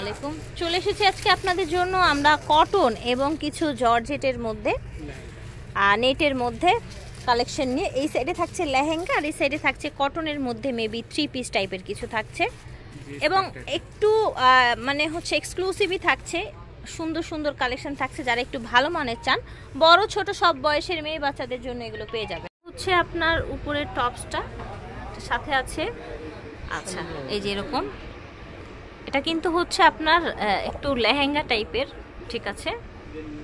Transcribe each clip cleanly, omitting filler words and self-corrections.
আলাইকুম। চলে এসেছি আজকে আপনাদের জন্য আমরা কটন এবং কিছু জর্জেটের মধ্যে নেটের মধ্যে কালেকশন নিয়ে। এই সাইডে থাকছে লেহেঙ্গা আর এই সাইডে থাকছে কটনের মধ্যে মেবি 3 পিস টাইপের কিছু থাকছে এবং একটু মানে হচ্ছে এক্সক্লুসিভই থাকছে। সুন্দর সুন্দর কালেকশন থাকছে, যারা একটু ভালো মানের চান বড় ছোট সব বয়সের মেয়ে বাচ্চাদের জন্য এগুলো পেয়ে যাবে। হচ্ছে আপনার উপরের টপসটা সাথে আছে, আচ্ছা এই যে এরকম, এটা কিন্তু হচ্ছে আপনার একটু লেহেঙ্গা টাইপের, ঠিক আছে।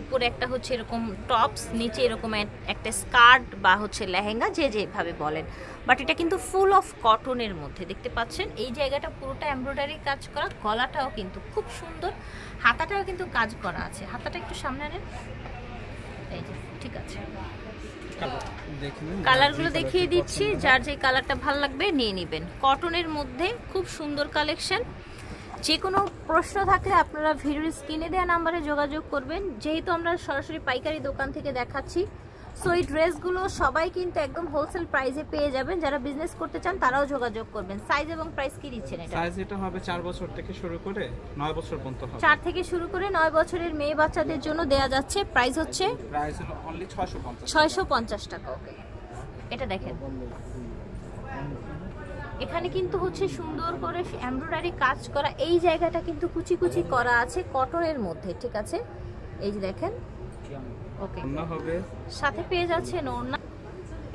উপরে একটা হচ্ছে এরকম টপস, নিচে এরকম একটা স্কার্ট বা হচ্ছে লেহেঙ্গা, যে যেভাবে বলেন, বাট এটা কিন্তু ফুল অফ কটনের মধ্যে দেখতে পাচ্ছেন। এই জায়গাটা পুরোটা এমব্রয়ডারি কাজ করা, গলাটাও কিন্তু খুব সুন্দর, হাতাটাও কিন্তু কাজ করা আছে। হাতাটা একটু সামনে আনেন, এই যে ঠিক আছে। কালারগুলো দেখিয়ে দিচ্ছি, যার যে কালারটা ভালো লাগবে নিয়ে নেবেন। কটনের মধ্যে খুব সুন্দর কালেকশন। যে কোনো প্রশ্ন থাকলে আপনারা ভিডিওর স্ক্রিনে দেওয়া নাম্বারে যোগাযোগ করবেন। যেহেতু আমরা সরাসরি পাইকারি দোকান থেকে দেখাচ্ছি, সো এই ড্রেসগুলো সবাই কিন্তু একদম হোলসেল প্রাইসে পেয়ে যাবেন। যারা বিজনেস করতে চান তারাও যোগাযোগ করবেন। সাইজ এবং প্রাইস কি দিচ্ছেন? এটা সাইজ এটা হবে 4 বছর থেকে শুরু করে 9 বছর পর্যন্ত হবে। 4 থেকে শুরু করে 9 বছরের মেয়ে বাচ্চাদের জন্য দেয়া যাচ্ছে। প্রাইস হচ্ছে হলো অনলি 650 টাকা। ওকে, এটা দেখেন, এখানে কিন্তু হচ্ছে সুন্দর করে এমব্রয়ডারি কাজ করা। এই জায়গাটা কিন্তু কুচি কুচি করা আছে কটনের মধ্যে, ঠিক আছে। এই যে দেখেন, ওকে, হবে সাথে পেয়ে যাচ্ছেন ওড়না।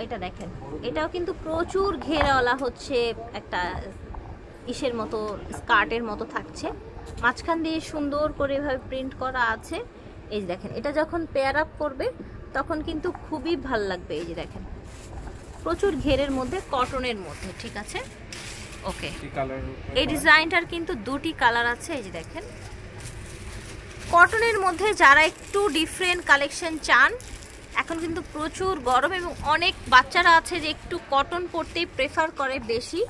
এটা দেখেন, এটাও কিন্তু প্রচুর ঘেরাওয়ালা হচ্ছে একটা ইসের মতো, স্কার্টের মতো থাকছে। মাঝখান দিয়ে সুন্দর করে এভাবে প্রিন্ট করা আছে। এই যে দেখেন, এটা যখন পেয়ার আপ করবে তখন কিন্তু খুবই ভাল লাগবে। এই যে দেখেন, প্রচুর ঘেরের মধ্যে কটনের মধ্যে, ঠিক আছে। ওকে, এই ডিজাইনটার কিন্তু দুটি কালার আছে। এই যে দেখেন, কটনের মধ্যে যারা একটু ডিফারেন্ট কালেকশন চান, এখন কিন্তু প্রচুর গরম এবং অনেক বাচ্চারা আছে যে একটু কটন পরতেই প্রেফার করে বেশি,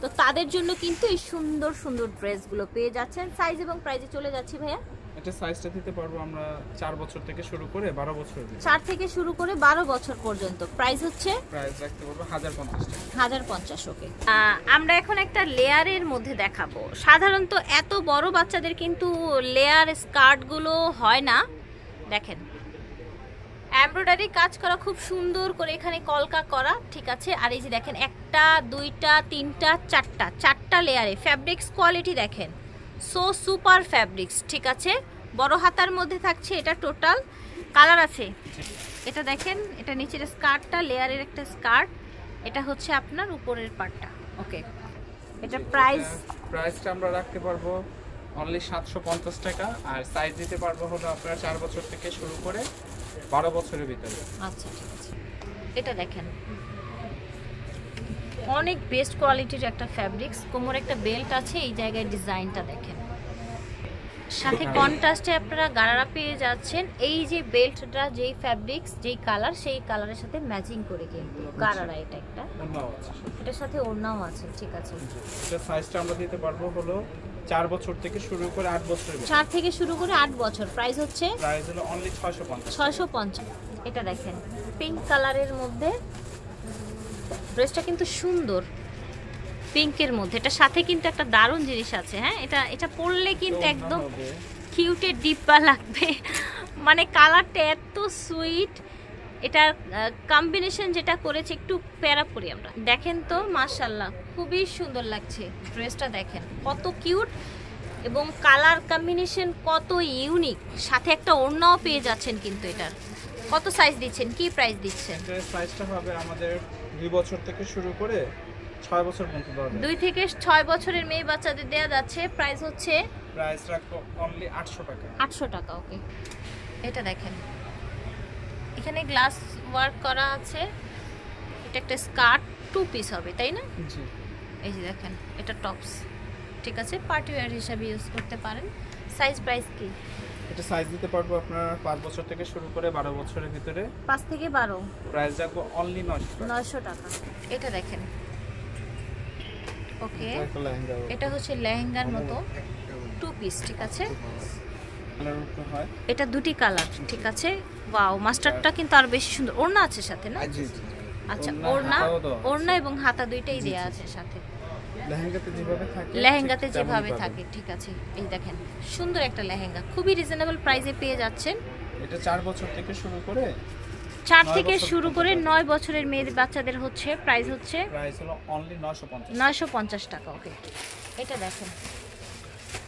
তো তাদের জন্য কিন্তু এই সুন্দর সুন্দর ড্রেসগুলো পেয়ে যাচ্ছেন। সাইজ এবং প্রাইসে চলে যাচ্ছি ভাইয়া। এটা সাইজটা দিতে পারবো আমরা 4 বছর থেকে শুরু করে 12 বছর। 4 থেকে শুরু করে 12 বছর পর্যন্ত। প্রাইস হচ্ছে প্রাইস রাখতে পারবো 1050 টাকা। 1050। ওকে, আমরা এখন একটা লেয়ারের মধ্যে দেখাবো। সাধারণত এত বড় বাচ্চাদের কিন্তু লেয়ার স্কার্টগুলো হয় না। দেখেন, এমব্রয়ডারি কাজ করা খুব সুন্দর করে, এখানে কলকা করা, ঠিক আছে। আর এই যে দেখেন, একটা দুইটা তিনটা চারটা লেয়ারে ফ্যাব্রিক্স কোয়ালিটি দেখেন, সো সুপার ফ্যাব্রিক্স, ঠিক আছে। বড় হাতার মধ্যে থাকছে, এটা টোটাল কালার আছে। এটা দেখেন, এটা নিচের স্কার্টটা, লেয়ারের একটা স্কার্ট, এটা হচ্ছে আপনার উপরের পার্টটা। ওকে, এটা প্রাইসটা আমরা রাখতে পারবো অনলি 750 টাকা। আর সাইজ দিতে পারবো হলো আপনারা 4 বছর থেকে শুরু করে 12 বছরের ভিতরে। আচ্ছা, ঠিক আছে। এটা দেখেন, অনেক বেস্ট কোয়ালিটির একটা ফ্যাব্রিক্স। কোমরে একটা বেল্ট আছে, এই জায়গায় ডিজাইনটা দেখেন, সাথে কন্ট্রাস্টে আপনারা গারারা পেয়ে যাচ্ছেন। এই যে বেল্টটা, যেই ফ্যাব্রিক্স, যেই কালার, সেই কালারের সাথে ম্যাচিং করে কিন্তু গারারা। এটা একটা এটার সাথে ওড়নাও আছে, ঠিক আছে। এটা সাইজটা আমরা দিতে পারবো হলো 4 বছর থেকে শুরু করে 8 বছর। 4 থেকে শুরু করে 8 বছর। প্রাইস হচ্ছে হলো অনলি 650। এটা দেখেন, পিঙ্ক কালারের মধ্যে ড্রেসটা কিন্তু সুন্দর, পিঙ্কের মধ্যে। এটা সাথে কিন্তু একটা দারুণ জিনিস আছে, হ্যাঁ, এটা পরলে কিন্তু একদম কিউটে ডিব্বা লাগবে। মানে কালারটা এত সুইট, এটার কম্বিনেশন যেটা করেছে, একটু প্যারা পরি আমরা। দেখেন তো, মাশাআল্লাহ, খুবই সুন্দর লাগছে ড্রেসটা। দেখেন কত কিউট এবং কালার কম্বিনেশন কত ইউনিক, সাথে একটা ওড়নাও পেয়ে যাচ্ছেন কিন্তু। এটার কত সাইজ দিচ্ছেন, কি প্রাইস দিচ্ছেন? সাইজটা হবে আমাদের 2 বছর থেকে শুরু করে 6 বছর পর্যন্ত। 2 থেকে 6 বছরের মেয়ে বাচ্চাদের দেয়া যাচ্ছে। প্রাইস হচ্ছে, প্রাইস রাখবো অনলি 800 টাকা। 800 টাকা। ওকে, এটা দেখেন, এখানে গ্লাস ওয়ার্ক করা আছে। এটা একটা স্কার্ট, 2 পিস হবে, তাই না? জি। এই যে দেখেন, এটা টপস, ঠিক আছে, পার্টি ওয়্যার হিসেবে ইউজ করতে পারেন। সাইজ প্রাইস কি? এটা সাইজ দিতে পারবো আপনারা 5 বছর থেকে শুরু করে 12 বছরের ভিতরে। 5 থেকে 12। প্রাইস রাখবো অনলি 900 টাকা। এটা দেখেন, ওকে, এটা হচ্ছে লেহেঙ্গার মতো 2 পিস, ঠিক আছে। এটা দুটি কালার, ঠিক আছে। ওয়াও, মাস্টারটা কিন্তু আর বেশি সুন্দর। ওড়না আছে সাথে না? আচ্ছা, ওড়না এবং হাতা দুইটাই দেয়া আছে সাথে। লেহেঙ্গাতে যেভাবে থাকে, লেহেঙ্গাতে ঠিক তেমনই যেভাবে পাবেন। থাকে, ঠিক আছে। এই দেখেন সুন্দর একটা লেহেঙ্গা, খুবই রিজনেবল প্রাইসে পেয়ে যাচ্ছেন। এটা 4 বছর থেকে শুরু করে 4 9 থেকে বছর শুরু পর্যন্ত করে পাবেন। 9 বছরের মেয়েদের বাচ্চাদের হচ্ছে প্রাইস হচ্ছে প্রাইস হলো অনলি 950। 950 টাকা। ওকে, এটা দেখেন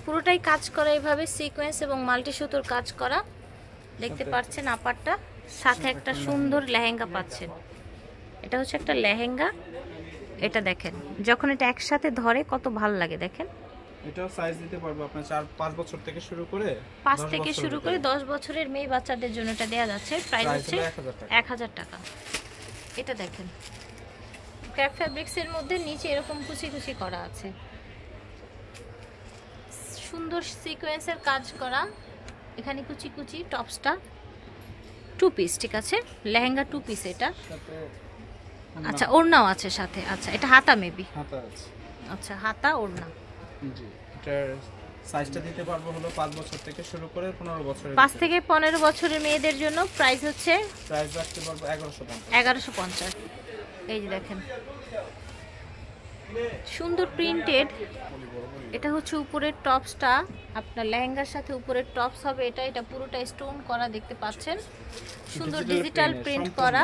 পুরোটাই কাজ করা এভাবে সিকোয়েন্স এবং মাল্টি সুতোর কাজ করা, দেখতে পাচ্ছেন আপারটা, সাথে একটা সুন্দর লেহেঙ্গা পাচ্ছেন। এটা হচ্ছে একটা লেহেঙ্গা, এটা দেখেন যখন এটা একসাথে ধরে কত ভালো লাগে দেখেন। এটাও সাইজ দিতে পারবো আপনার 4-5 বছর থেকে শুরু করে 5 10 থেকে বছরের শুরু করে ভিতরে। 10 বছরের মেয়ে বাচ্চাদের জন্য এটা দেওয়া যাচ্ছে। প্রাইস প্রাইস হচ্ছে হলো 1000 টাকা। 1000 টাকা। এটা দেখেন ক্র্যাপ ফ্যাব্রিক্সের মধ্যে নিচে এরকম কুচি কুচি করা আছে, সুন্দর সিকোয়েন্সের কাজ করা, এখানে কুচি কুচি। টপসটা 2 পিস, ঠিক আছে, লেহেঙ্গা 2 পিস এটা। সাথে আচ্ছা, ওড়নাও আছে সাথে। আচ্ছা, এটা হাতা মেবি। হাতা আছে। আচ্ছা, হাতা ওড়না। জি, এটার সাইজটা দিতে পারবো হলো 5 বছর থেকে শুরু করে 15 বছরের 5 থেকে 15 বছরের মেয়েদের জন্য প্রাইস হচ্ছে প্রাইস রাখতে পারবো 1150। 1150। এই যে দেখেন সুন্দর প্রিন্টেড, এটা হচ্ছে উপরের টপসটা, আপনার লেহেঙ্গার সাথে উপরের টপস হবে এটা। এটা পুরোটা স্টোন করা দেখতে পাচ্ছেন, সুন্দর ডিজিটাল প্রিন্ট করা।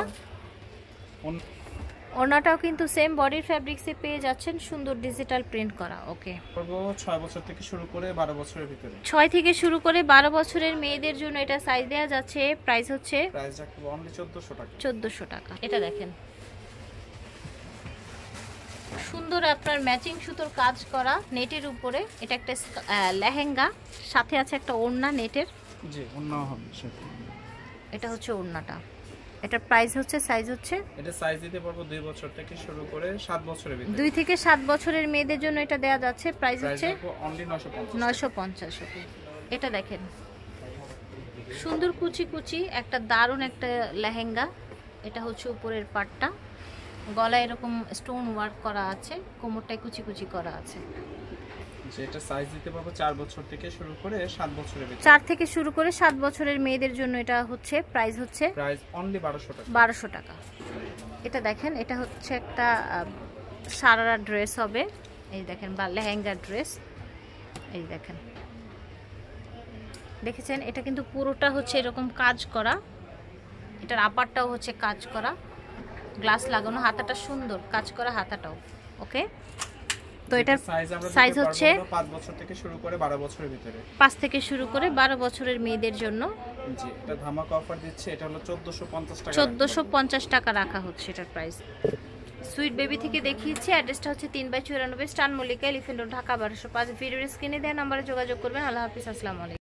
ওড়নাটাও কিন্তু সেম বডির ফ্যাব্রিক্সে পেয়ে যাচ্ছেন, সুন্দর ডিজিটাল প্রিন্ট করা। ওকে, করবো 6 বছর থেকে শুরু করে 12 বছরের ভিতরে। 6 থেকে শুরু করে 12 বছরের মেয়েদের জন্য এটা সাইজ দেওয়া যাচ্ছে। প্রাইস হচ্ছে প্রাইস রাখবো অনলি 1400 টাকা। 1400 টাকা। এটা দেখেন সুন্দর আপনার ম্যাচিং সুতোর কাজ করা নেটের উপরে, এটা একটা লেহেঙ্গা, সাথে আছে একটা ওড়না নেটের। জি, অন্যও হবে সাথে। এটা হচ্ছে ওড়নাটা, এটার প্রাইস হচ্ছে, সাইজ হচ্ছে এটা সাইজ দিতে পারবো 2 বছর থেকে শুরু করে 7 বছরের ভিতরে। 2 থেকে 7 বছরের মেয়েদের জন্য এটা দেওয়া যাচ্ছে। প্রাইস প্রাইস হচ্ছে রাখবো অনলি 950। 950 টাকা। এটা দেখেন সুন্দর কুচি কুচি একটা দারুণ একটা লেহেঙ্গা, এটা হচ্ছে উপরের পাটটা, গলায় এরকম স্টোন ওয়ার্ক করা আছে, কোমরটায় কুচি কুচি করা আছে। যেটা সাইজ দিতে পারবো 4 বছর থেকে শুরু করে 7 বছরের ভিতরে। 4 থেকে শুরু করে 7 বছরের মেয়েদের জন্য এটা হচ্ছে প্রাইস হচ্ছে প্রাইস অনলি 1200 টাকা। 1200 টাকা। এটা দেখেন এটা হচ্ছে একটা সারারা ড্রেস হবে, এই দেখেন, বা লেহেঙ্গা ড্রেস। এই দেখেন, দেখেছেন এটা কিন্তু পুরোটা হচ্ছে এরকম কাজ করা, এটার আপারটাও হচ্ছে কাজ করা, গ্লাস লাগানো, হাতাটা সুন্দর কাজ করা হাতাটাও। ওকে, তো এটার সাইজ হচ্ছে 5 বছর থেকে শুরু করে 12 বছরের ভিতরে। 5 থেকে শুরু করে 12 বছরের মেয়েদের জন্য। জি, এটা ধামাকা অফার দিচ্ছে, এটা হলো 1450 টাকা। 1450 টাকা রাখা হচ্ছে এটার প্রাইস। সুইট বেবি থেকে দেখিয়েছি, অ্যাড্রেসটা হচ্ছে 3/94 স্টান মল্লিকা, এলিফ্যান্ট রোড, ঢাকা 1205। ভিডিওর স্ক্রিনে দেওয়া নম্বরে যোগাযোগ করবেন। আল্লাহ হাফিজ, আসসালামু আলাইকুম।